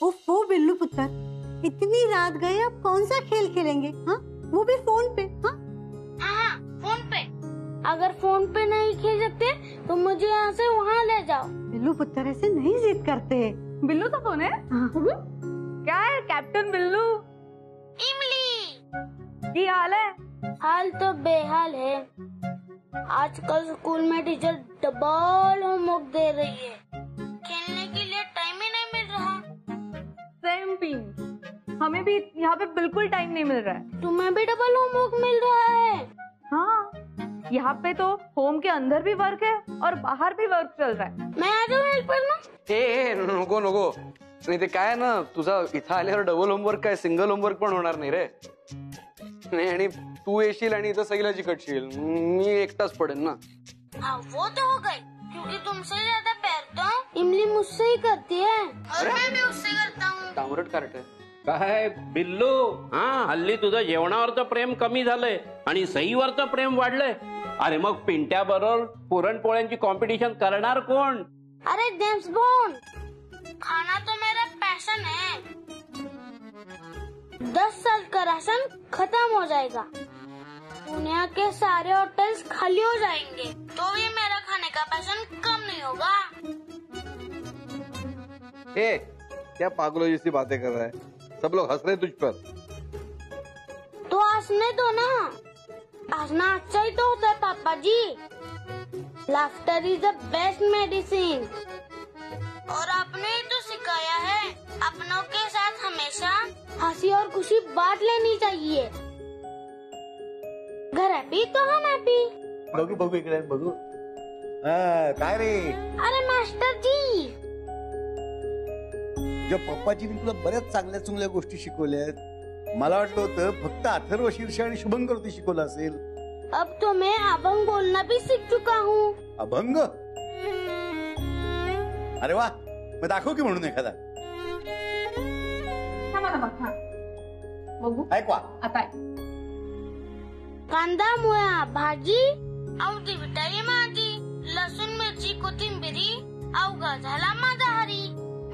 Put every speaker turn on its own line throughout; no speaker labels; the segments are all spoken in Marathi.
वो बिल्लू पुत्र, इतनी रात गए, अब कौन सा खेल खेलेंगे? हाँ, वो भी फोन पे। हाँ
हाँ, फोन पे। अगर फोन पे नहीं खेल सकते तो मुझे यहाँ से वहाँ ले जाओ।
बिल्लू पुत्र ऐसे नहीं जिद करते।
बिल्लू तो कौन है? क्या है कैप्टन बिल्लू?
इमली,
की हाल है?
हाल तो बेहाल है। आजकल स्कूल में टीचर डबल होमवर्क दे रही है, खेलने के लिए टाइम ही नहीं मिल रहा।
सेम पिंच, हमें भी यहाँ पे बिल्कुल टाइम नहीं मिल रहा है।
तुम्हें भी डबल होमवर्क मिल रहा है?
हाँ, यहाँ पे तो होम के अंदर भी वर्क है और बाहर भी वर्क चल रहा है।
मैं आ जाऊँ हेल्प करना?
ए नको नको, नाही ते काय ना, तुझा इथं आल्यावर डबल होमवर्क काय सिंगल होमवर्क पण होणार नाही रे. नाही, आणि तू येशील आणि इथं सगळ्या चिकटशील, मी एकटाच पडेन ना.
हाँ, वो तो हो गई, क्योंकि तुमसे ज्यादा प्यार तो इमली मुझसे ही करती है और मैं भी उससे करता हूँ।
डांबरट कार्ट आहे.
काय बिल्लू, हा हल्ली तुझं जेवणावरचं प्रेम कमी झालंय आणि सहीवरचं प्रेम वाढलंय. अरे मग पिंट्या बरोबर पुरणपोळ्यांची कॉम्पिटिशन करणार कोण?
अरे जेम्स बॉन्ड, खाना तो मेरा पैशन है। 10 साल का राशन खत्म हो जाएगा, दुनिया के सारे होटल्स खाली हो जाएंगे, तो भी मेरा खाने का पैशन कम नहीं होगा।
ए, क्या पागलों जैसी बातें कर रहा है? सब लोग हंस रहे तुझ पर।
तो हंसने दो ना, हंसना अच्छा ही तो होता है पापा जी। Laughter is the best medicine. और आपने ही तो सिखाया है, अपनों के साथ हमेशा हंसी और खुशी बांट लेनी चाहिए। घर हैप्पी तो हम हैप्पी।
बघू बघू इकडे बघू. हा, काय रे?
अरे मास्टर जी,
तुझ्या पप्पाजींनी तुला बऱ्याच चांगल्या चांगल्या गोष्टी शिकवल्यात. मला वाटलं होतं फक्त अथर्व शीर्ष आणि शुभंकर ते शिकवलं असेल.
अब तो मैं अभंग बोलना भी सीख चुका हूँ।
अभंग? अरे वा, मग दाखव की म्हणून एखादा.
बघू
ऐकवा
आता.
कांदा मुळा भाजी, अवधी विटाई माझी, लसूण मिरची कोथिंबिरी, अवघा झाला माझा हरी.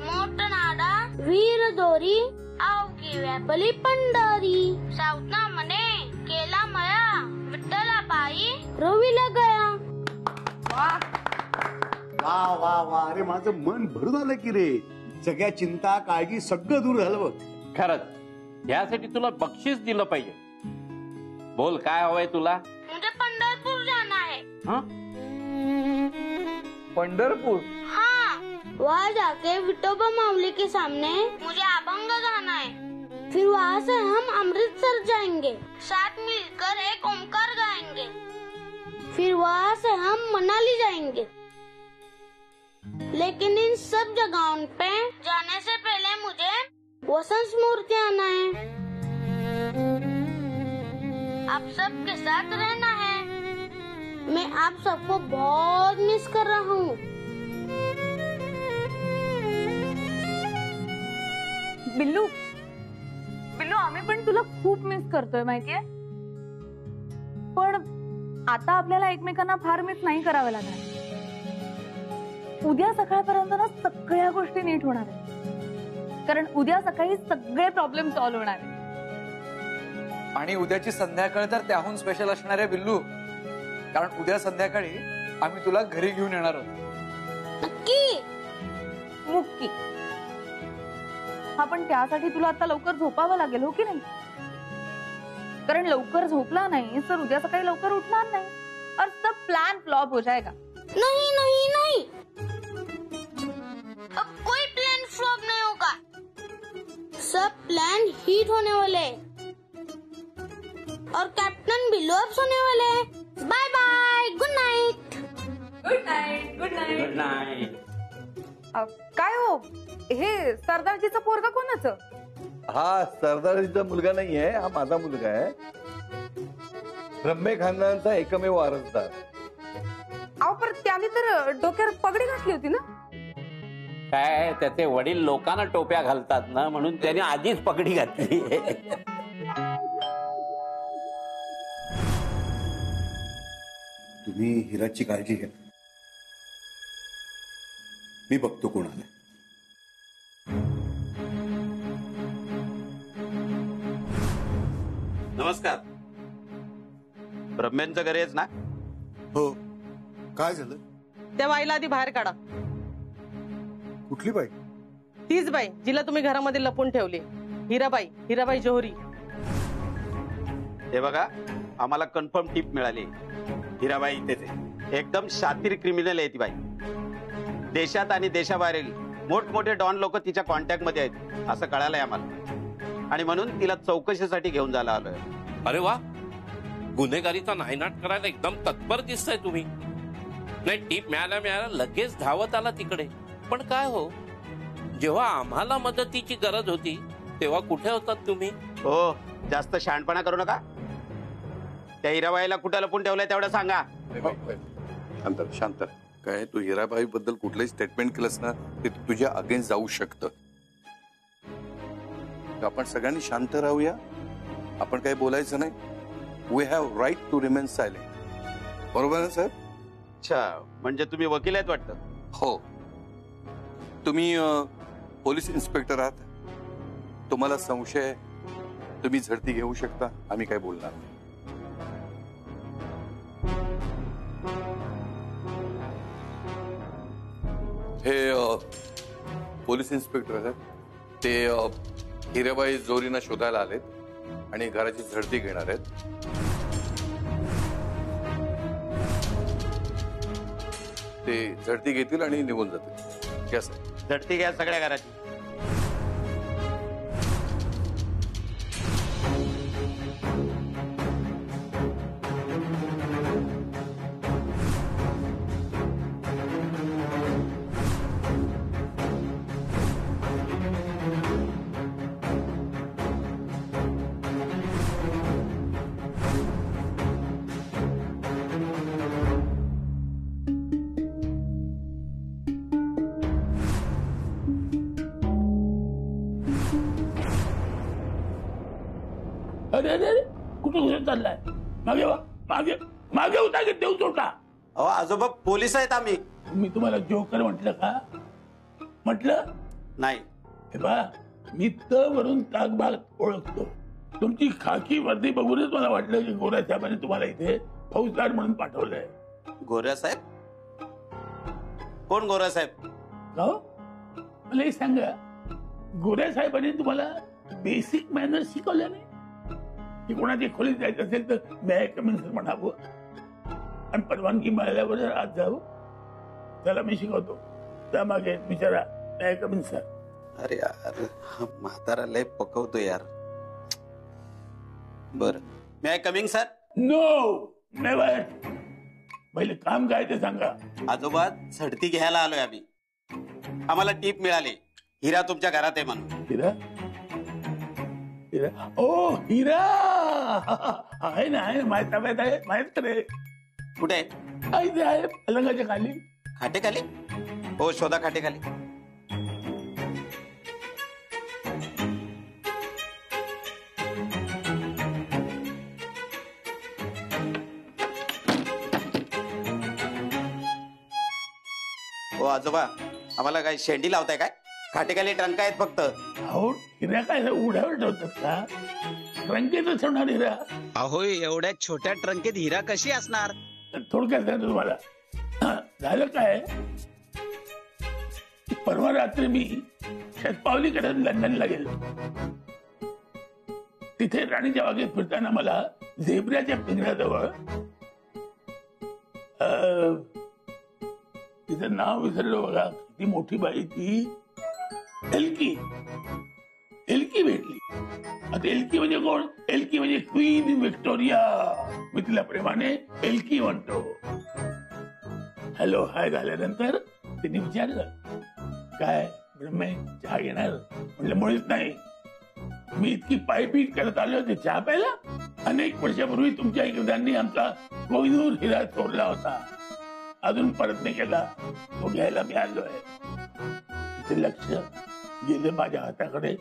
मोठ नाडा वीर दोरी, अवघी व्यापली पंढरी. सावता मने केला मया, विठ्ठला पायी रोविला गया.
वा वा वा, अरे माझं मन भरून आलं की रे. सगळ्या चिंता काळजी सगळं दूर झालं बघ.
खरंच यासाठी तुला बक्षीस दिलं पाहिजे. बोल काय हवंय तुला?
मुझे पंढरपुर जाना है.
हा?
पंढरपूर?
हाँ, वहाँ जाके विठोबा माऊली के सामने मुझे अभंग गाना है. फिर वहाँ से हम अमृतसर जाएंगे, साथ मिलकर एक ओमकार गाएंगे. फिर वहाँ से हम मनाली जाएंगे. लेकिन इन सब जगहों पे जाने से पहले मुझे वसंत मूर्ति आना है. आप सबके साथ रहना है. मैं आप सबको बहुत मिस कर रहा हूँ.
बिल्लू, बिल्लू आम्ही पण तुला खूप मिस करतोय माहितीये. पण आता आपल्याला एकमेकांना फार मिस नाही करावं लागणार. उद्या सकाळपर्यंत ना सगळ्या गोष्टी नीट होणार आहेत, कारण उद्या सकाळी सगळे प्रॉब्लेम सॉल्व्ह होणार आहेत.
आणि उद्याची संध्याकाळ तर त्याहून स्पेशल असणार आहे बिल्लू, कारण उद्या संध्याकाळी आम्ही तुला घरी घेऊन येणार आहोत.
नक्की?
मुक्की. हा, पण त्यासाठी तुला आता लवकर झोपावं लागेल, हो की नाही? कारण लवकर झोपला नाही तर उद्या सकाळी लवकर उठणार नाही और सब प्लान फ्लॉप हो जाएगा.
नहीं नहीं नहीं, अब कोई प्लान फ्लॉप नहीं होगा. सब प्लान हिट होने वाले हैं. और कैप्टन बिल्लू अब सोने वाले हैं. Bye bye, good night.
Good night. Good night.
Good night.
काय हो, हे सरदारजीचं पोरगा कोणाचं?
हा सरदारजीचा मुलगा नाहीये, हा माझा मुलगा आहे. ब्रह्मे खानदानचा एकमेव वारसदार.
अहो, पर त्याने तर डोक्यावर पगडी घातली होती ना.
काय त्याचे वडील लोकांना टोप्या घालतात ना, म्हणून त्याने आधीच पगडी घातली.
तुम्ही हिराची काळजी घ्या, मी बघतो कोणाला.
नमस्कार. ब्रह्मेंचं घर आहेच ना?
हो. काय झालं?
त्या बाईला आधी बाहेर काढा.
कुठली बाई?
तीच बाई जिला तुम्ही घरामध्ये लपून ठेवली, हिराबाई जोहरी.
हे बघा, आम्हाला कन्फर्म टिप मिळाली. हिराबाई इथेच आहे. एकदम शातीर क्रिमिनल आहे ती बाई. देशात आणि देशाबाहेरील मोठमोठे डॉन लोक तिच्या कॉन्टॅक्ट मध्ये आहेत असं कळालंय आम्हाला, आणि म्हणून तिला चौकशीसाठी घेऊन जायला आलोय.
अरे वा, गुन्हेगारीचा नायनाट करायला एकदम तत्पर दिसताय तुम्ही. नाही, टीप मिळाल्या लगेच धावत आला तिकडे. पण काय हो, जेव्हा आम्हाला मदतीची गरज होती तेव्हा कुठे होतात तुम्ही?
हो, जास्त शहाणपणा करू नका. त्या हिराबाईला कुठं लपून ठेवलंय तेवढं सांगा.
शांत शांत. काय तू हिराबाई बद्दल कुठलंही स्टेटमेंट केलंस ना ते तुझ्या अगेन्स्ट जाऊ शकतं. आपण सगळ्यांनी शांत राहूया. आपण काही बोलायचं नाही. We have right to remain silent. बरोबर ना साहेब?
अच्छा, म्हणजे तुम्ही वकील आहेत वाटतं?
हो. तुम्ही पोलीस इन्स्पेक्टर आहात. तुम्हाला संशय, तुम्ही झडती घेऊ शकता. आम्ही काय बोलणार नाही. हे पोलीस इन्स्पेक्टर आहेत. ते हिराबाई जोरीना शोधायला आलेत आणि घराची झडती घेणार आहेत. ते झडती घेतील आणि निघून जातील. घ्या सर,
झडती घ्या सगळ्या घराची.
अरे अरे अरे, कुठे कुठे चाललाय? मागे वा, मागे मागे होता की देऊ सोडला.
अहो आजोबा, पोलीस आहेत आम्ही.
मी तुम्हाला जोकर म्हटलं का? म्हटलं
नाही.
हे बा, मी वरून ताकबाग ओळखतो. तुमची खाकी वर्दी बघूनच मला वाटलं की गोरा साहेबांनी तुम्हाला इथे फौजदार म्हणून पाठवलंय.
गोऱ्या साहेब? कोण गोऱ्या साहेब?
हो, मला एक सांगा, गोऱ्या साहेबांनी तुम्हाला बेसिक मॅनर्स शिकवल्या नाही? की कोणाची खोलीत जायचं असेल तर मॅ कमिन सर म्हणावं आणि परवानगी मिळाल्यावर आज जावं. त्याला मी शिकवतो. त्यामागे विचारा, मॅ कमिन सर.
अरे यार, म्हातारा लय पकवतो यार. बर, may I coming sir?
No, never. पहिले काम काय ते सांगा.
आजोबा, झडती घ्यायला आलोय आम्ही. आम्हाला टीप मिळाली, हिरा तुमच्या घरात आहे म्हणून.
हिरा? हिरा? ओ हिरा आहे ना, आहे माहित आहे, माहित करे.
कुठे आहे?
इथे आहे, पलंगाच्या खाली.
खाटेखाली? हो, शोधा खाटेखाली. हो आजोबा, आम्हाला काय शेंडी लावताय काय? खाटेखाली ट्रंक आहेत फक्त.
अहो, हिरा काय उड्यावर ठेवतात का? ट्रंकेतच होणार हिरा.
अहो, एवढ्या छोट्या ट्रंकेत हिरा कशी असणार?
थोडक्यात सांगतो तुम्हाला. झालं काय, परवा रात्री मी शतपावलीकडे लंडनला गेलो. तिथे राणीच्या बागेत फिरताना मला झेब्राच्या पिंजऱ्याजवळ, तिचं नाव विसरलो बघा, ती मोठी बाई, ती एल्की भेटली. आता एल्की म्हणजे कोण? एल्की म्हणजे क्वीन व्हिक्टोरिया. मी तिला प्रेमाने एल्की म्हणतो. हॅलो हाय झाल्यानंतर तिने विचारलं, काय ब्रह्मे चहा घेणार? म्हटलं मुळीच नाही, मी इतकी पायपीट करत आलो होते चहा प्यायला. अनेक वर्षापूर्वी तुमच्या इंग्रजांनी आमचा कोहिनूर हिरा चोरला होता, अजून परत नाही केला. तो घ्यायला मी आलोय. तिथे लक्ष गेले माझ्या हाताकडे.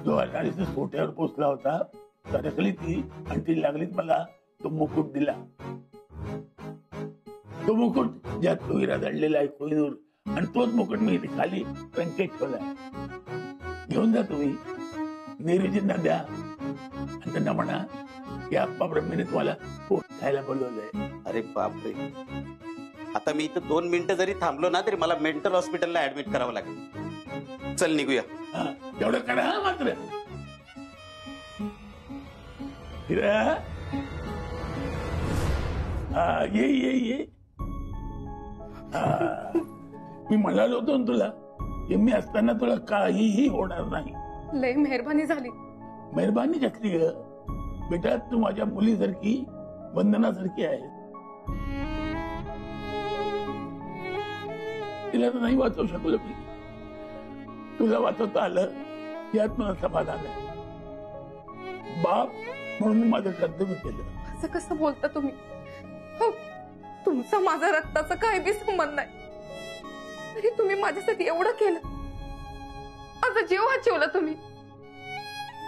जो अटारीच्या सोट्यावर पोचला होता, सरकली ती आणि ती लागलीच मला तो मुकुट दिला. तो मुकुट ज्यात तो हिरा दडलेला आहे कोहिनूर, आणि तोच मुकुट मी इथे खाली ट्रंकेत ठेवलाय. घेऊन जा तुम्ही, नेहरूजींना द्या, आणि त्यांना म्हणा की आप्पा ब्रह्मेने तुम्हाला पोस्ट खायला बोलवलंय.
अरे बापरे, आता मी इथं 2 मिनिटं जरी थांबलो ना तरी मला मेंटल हॉस्पिटलला ऍडमिट करावं लागेल. चल निघूया.
हा, तेवढं करा हा मात्र. हिरा, हा ये ये ये. हा, मी म्हणालो होतो ना तुला की मी असताना तुला काहीही होणार नाही.
लय मेहरबानी झाली.
मेहरबानी कसली ग बेटा, तू माझ्या मुलीसारखी वंदनासारखी आहे. तिला तर नाही वाचवू शकलो मी, तुला वाचवता आलं यात मला समाधान आहे. बाप म्हणून मी माझं कर्तव्य केलं.
असं कसं बोलता तुम्ही? हो, तुमचा माझा रक्ताचा काही बी संबंध नाही, तरी तुम्ही माझ्यासाठी एवढं केलं. आता जीव वाचवला तुम्ही.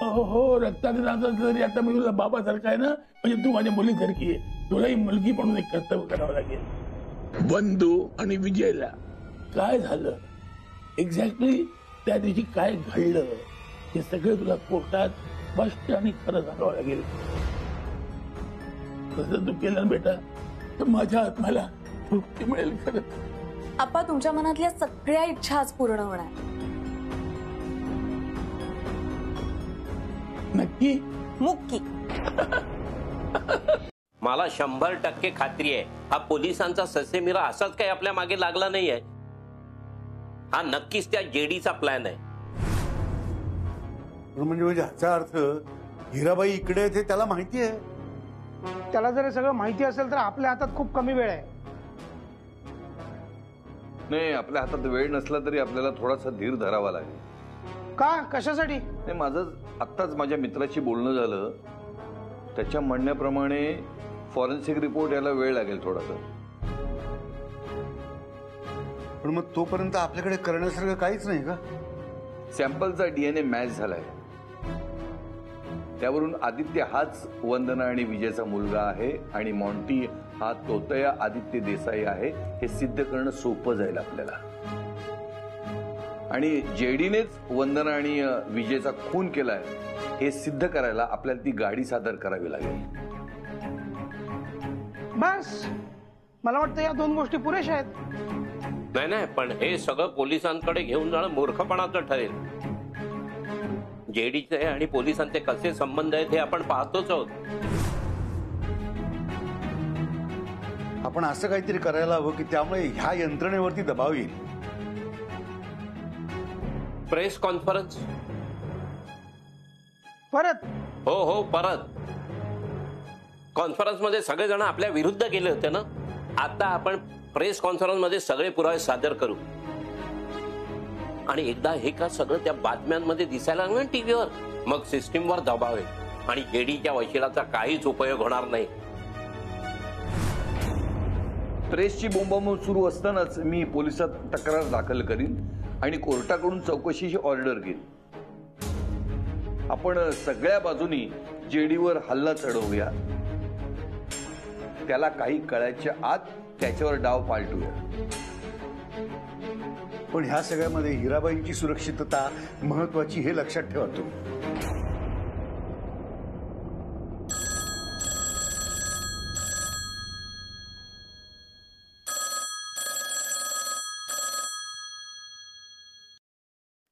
हो हो, रक्ताचं नातं जरी आता मी तुला बाबासारखा आहे ना, म्हणजे तू माझ्या मुलीसारखी आहे. तुलाही मुलगी म्हणून एक कर्तव्य करावं लागेल. बंधू आणि विजयला काय झालं, एक्झॅक्टली त्या दिवशी काय घडलं, हे सगळं तुला कोर्टात स्पष्ट आणि खरं सांगावं लागेल. तसं तू केलं ना बेटा, तर माझ्या आत्म्याला मुक्ती मिळेल. खरं
आप्पा, तुमच्या मनातल्या सगळ्या इच्छा आज पूर्ण होणार.
नक्की?
मुक्की.
मला 100% खात्री आहे हा पोलिसांचा ससेमिरा असाच काही आपल्या मागे लागला नाहीये. हा नक्कीच त्या जेडीचा प्लॅन आहे.
म्हणजे ह्याचा अर्थ हिराबाई इकडे आहे ते त्याला माहिती आहे.
त्याला जर सगळं माहिती असेल तर आपल्या हातात खूप कमी वेळ आहे.
नाही, आपल्या हातात वेळ नसला तरी आपल्याला थोडासा धीर धरावा लागेल.
का, कशासाठी?
नाही, माझं आत्ताच माझ्या मित्राशी बोलणं झालं. त्याच्या म्हणण्याप्रमाणे फॉरेन्सिक रिपोर्ट यायला वेळ लागेल थोडासा.
पण मग तोपर्यंत आपल्याकडे करण्यासारखं काहीच नाही का?
सॅम्पलचा DNA मॅच झालाय. त्यावरून आदित्य हाच वंदना आणि विजयचा मुलगा आहे आणि मॉन्टी हा तोतया आदित्य देसाई आहे हे सिद्ध करणं सोपं जाईल आपल्याला. आणि जेडीनेच वंदना आणि विजयचा खून केलाय हे सिद्ध करायला आपल्याला ती गाडी सादर करावी लागेल.
बस, मला वाटतं या 2 गोष्टी पुरेशा आहेत.
नाही नाही, पण हे सगळं पोलिसांकडे घेऊन जाणं मूर्खपणाचं ठरेल. जेडीचे आणि पोलिसांचे कसे संबंध आहेत हे आपण पाहतोच आहोत.
आपण असं काहीतरी करायला हवं की त्यामुळे ह्या यंत्रणेवरती दबाव येईल.
प्रेस कॉन्फरन्स
परत?
हो हो, परत. कॉन्फरन्स मध्ये सगळेजण आपल्या विरुद्ध गेले होते ना. आता आपण प्रेस कॉन्फरन्स मध्ये सगळे पुरावे सादर करू आणि एकदा हे का सगळं त्या बातम्यांमध्ये दिसायला लागलं टीव्हीवर, मग सिस्टीमवर दबाव आहे आणि जेडीच्या वशिलाचा काहीच उपयोग होणार नाही.
प्रेसची बोंबाबोंब सुरू असतानाच मी पोलिसात तक्रार दाखल करीन आणि कोर्टाकडून चौकशीची ऑर्डर घेईन. आपण सगळ्या बाजूनी जेडीवर हल्ला चढवूया, त्याला काही कळायच्या आत त्याच्यावर डाव पालटूया.
पण ह्या सगळ्यामध्ये हिराबाईंची सुरक्षितता महत्वाची हे लक्षात ठेवा तुम्ही.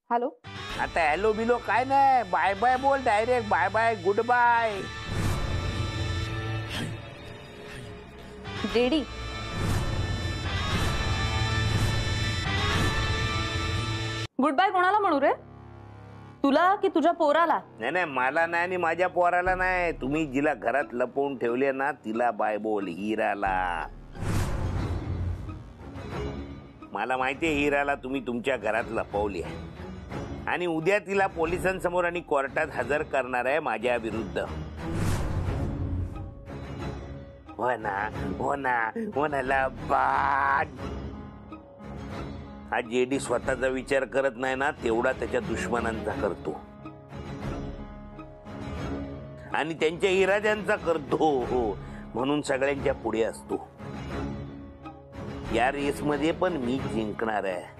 हॅलो.
आता हॅलो बिलो काय नाही, बाय बाय बोल direct. Bye bye, goodbye.
JD, goodbye कोणाला म्हणू रे? तुला की तुझ्या पोराला?
नाही नाही, मला नाही आणि माझ्या पोराला नाही. तुम्ही जिला घरात लपवून ठेवले ना तिला बाय बोल, हिराला. मला माहितीये हिराला तुम्ही तुमच्या घरात लपवली आहे आणि उद्या तिला पोलिसांसमोर आणि कोर्टात हजर करणार आहे माझ्या विरुद्ध. हो ना, हो ना, हो ना. लबाड. हा जेडी स्वतःचा विचार करत नाही ना, तेवढा त्याच्या दुश्मनांचा करतो आणि त्यांच्या इराद्यांचा करतो. हो, म्हणून सगळ्यांच्या पुढे असतो. या रेसमध्ये पण मी जिंकणार आहे.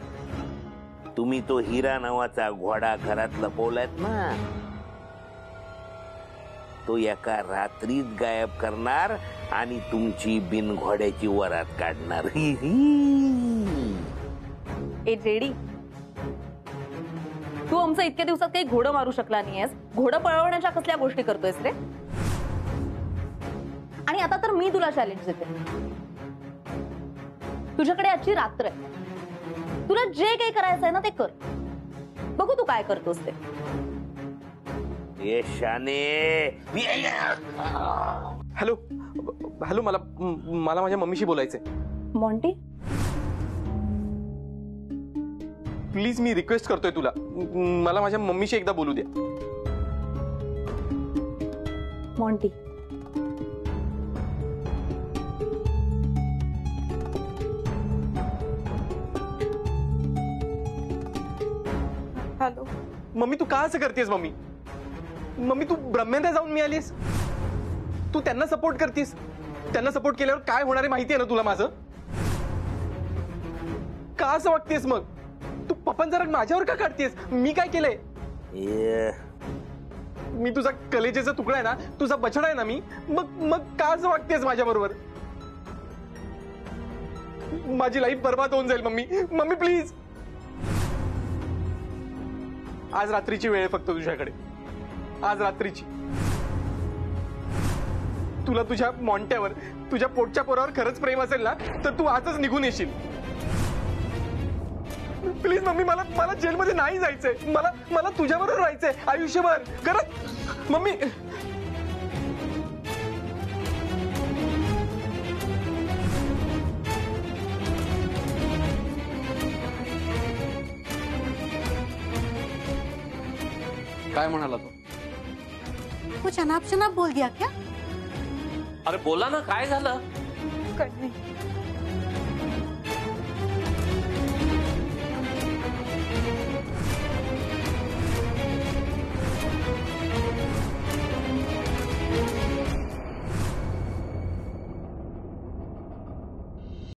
तुम्ही तो हिरा नावाचा घोडा घरात लपवलायत ना, तो एका रात्रीत गायब करणार आणि तुमची बिनघोड्याची वरात काढणार.
ए जेडी, तू आमचं इतक्या दिवसात काही घोडं मारू शकला नाहीयेस. घोडं पळवण्याच्या कसल्या गोष्टी करतोयस रे? आणि आता तर मी तुला चॅलेंज देते. तुझ्याकडे आजची रात्र आहे. तुला जे काही करायचंय ना ते कर. बघू तू काय करतोस ते.
हॅलो हॅलो, मला मला माझ्या मम्मीशी बोलायचंय.
मॉन्टी,
प्लीज मी रिक्वेस्ट करतोय तुला, मला माझ्या मम्मीशी एकदा बोलू द्या.
मॉन्टी,
हॅलो मम्मी, तू का असं करतेस? मम्मी मम्मी, तू ब्रह्मेंद्र जाऊन मिळालीस. तू त्यांना सपोर्ट करतेस. त्यांना सपोर्ट केल्यावर काय होणार आहे माहिती आहे ना तुला माझं? का असं वागतेस? मग तू पप्पांचा राग माझ्यावर का काढतेस? मी काय केलंय? मी तुझा कलेजेचा तुकडा आहे ना, तुझा बछडा आहे ना मी. मग का असं वागतेस माझ्या बरोबर? माझी लाईफ बर्बाद होऊन जाईल. मम्मी मम्मी प्लीज, आज रात्रीची वेळ आहे फक्त तुझ्याकडे. आज रात्रीची. तुला तुझ्या मॉन्ट्यावर, तुझ्या पोटच्या पोरावर खरंच प्रेम असेल ना, तर तू आजच निघून येशील. प्लीज मम्मी, मला जेलमध्ये नाही जायचंय. मला तुझ्याबरोबर राहायचंय आयुष्यभर. खरंच मम्मी.
काय म्हणाला तो?
कुछ अनाप शनाप बोल दिया क्या?
अरे बोला ना, काय झालं?
काही नाही.